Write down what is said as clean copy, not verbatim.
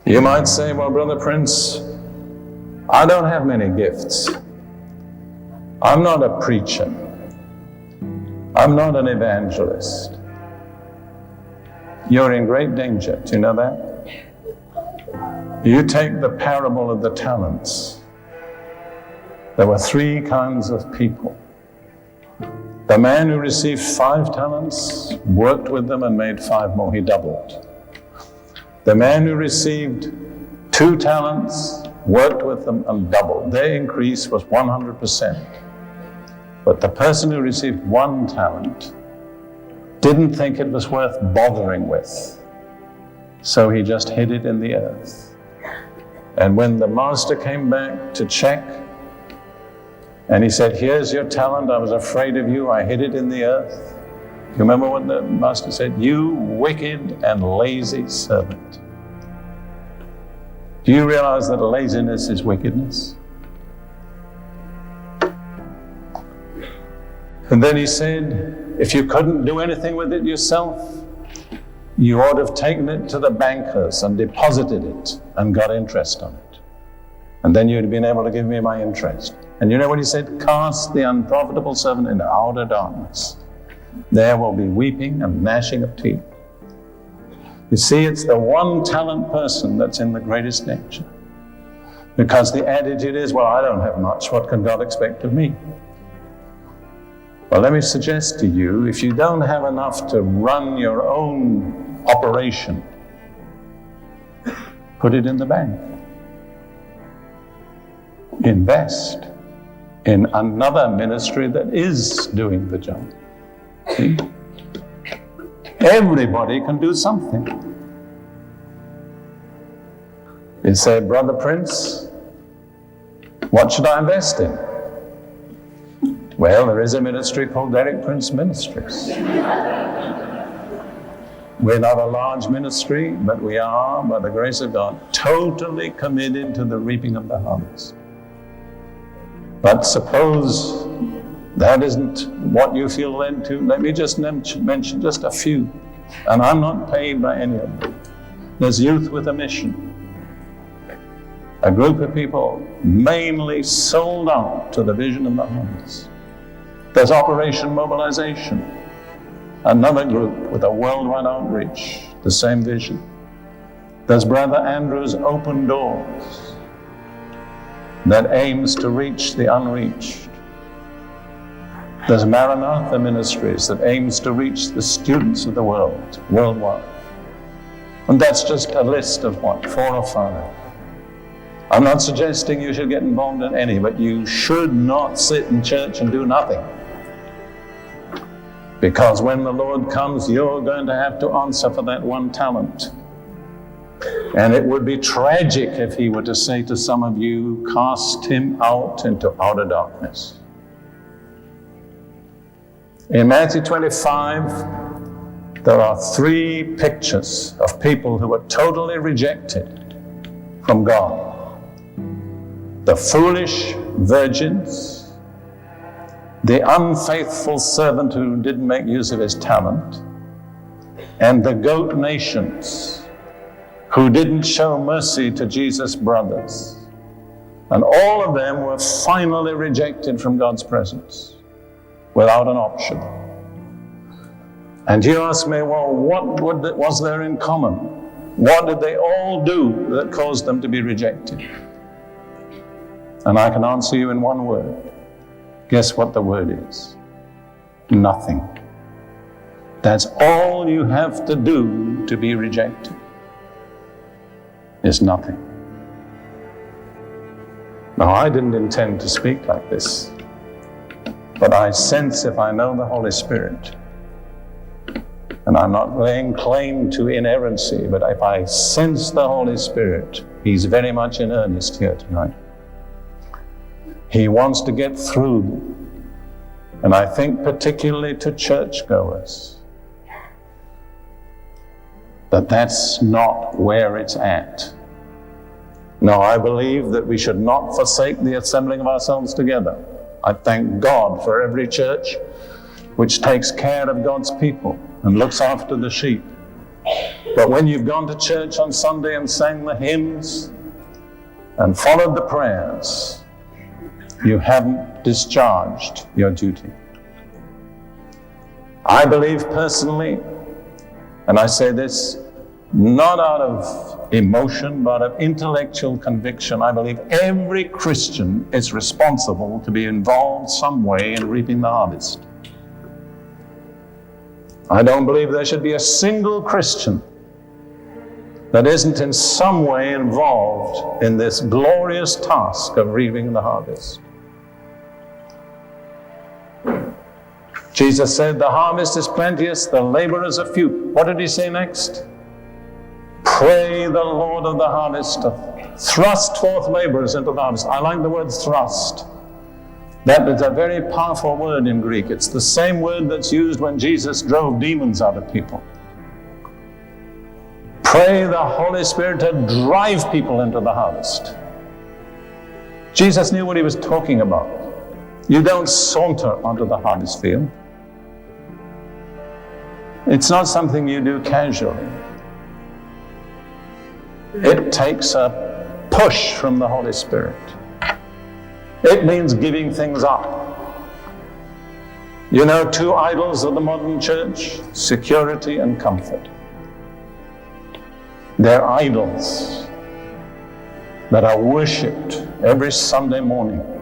You might say, well, Brother Prince, I don't have many gifts. I'm not a preacher. I'm not an evangelist. You're in great danger. Do you know that? You take the parable of the talents. There were 3 kinds of people. The man who received 5 talents worked with them and made 5 more. He doubled. The man who received 2 talents worked with them and doubled. Their increase was 100%. But the person who received 1 talent didn't think it was worth bothering with. So he just hid it in the earth. And when the master came back to check, and he said, here's your talent, I was afraid of you, I hid it in the earth. You remember what the master said? You wicked and lazy servant. Do you realize that laziness is wickedness? And then he said, if you couldn't do anything with it yourself, you ought to have taken it to the bankers and deposited it and got interest on it. And then you'd have been able to give me my interest. And you know what he said? Cast the unprofitable servant into outer darkness. There will be weeping and gnashing of teeth. You see, it's the 1 talent person that's in the greatest danger. Because the attitude is, well, I don't have much. What can God expect of me? Well, let me suggest to you, if you don't have enough to run your own operation, put it in the bank. Invest in another ministry that is doing the job. See? Everybody can do something. You say, Brother Prince, what should I invest in? Well, there is a ministry called Derek Prince Ministries. We're not a large ministry, but we are, by the grace of God, totally committed to the reaping of the harvest. But suppose that isn't what you feel led to. Let me just mention just a few. And I'm not paid by any of them. There's Youth with a Mission. A group of people mainly sold out to the vision of the harvest. There's Operation Mobilization. Another group with a worldwide outreach, the same vision. There's Brother Andrew's Open Doors that aims to reach the unreached. There's Maranatha Ministries that aims to reach the students of the world, worldwide. And that's just a list of 4 or 5. I'm not suggesting you should get involved in any, but you should not sit in church and do nothing. Because when the Lord comes, you're going to have to answer for that 1 talent. And it would be tragic if he were to say to some of you, cast him out into outer darkness. In Matthew 25, there are 3 pictures of people who were totally rejected from God. The foolish virgins, the unfaithful servant who didn't make use of his talent, and the goat nations who didn't show mercy to Jesus' brothers. And all of them were finally rejected from God's presence without an option. And you ask me, well, what was there in common? What did they all do that caused them to be rejected? And I can answer you in 1 word. Guess what the word is? Nothing. That's all you have to do to be rejected. Is nothing. Now, I didn't intend to speak like this, but I sense, if I know the Holy Spirit, and I'm not laying claim to inerrancy, but if I sense the Holy Spirit, He's very much in earnest here tonight. He wants to get through, and I think particularly to churchgoers, that that's not where it's at. No, I believe that we should not forsake the assembling of ourselves together. I thank God for every church which takes care of God's people and looks after the sheep. But when you've gone to church on Sunday and sang the hymns and followed the prayers, you haven't discharged your duty. I believe personally, and I say this not out of emotion, but of intellectual conviction, I believe every Christian is responsible to be involved some way in reaping the harvest. I don't believe there should be a single Christian that isn't in some way involved in this glorious task of reaping the harvest. Jesus said, the harvest is plenteous, the laborers are few. What did he say next? Pray the Lord of the harvest to thrust forth laborers into the harvest. I like the word thrust. That is a very powerful word in Greek. It's the same word that's used when Jesus drove demons out of people. Pray the Holy Spirit to drive people into the harvest. Jesus knew what he was talking about. You don't saunter onto the harvest field. It's not something you do casually. It takes a push from the Holy Spirit. It means giving things up. You know, two idols of the modern church, security and comfort. They're idols that are worshipped every Sunday morning.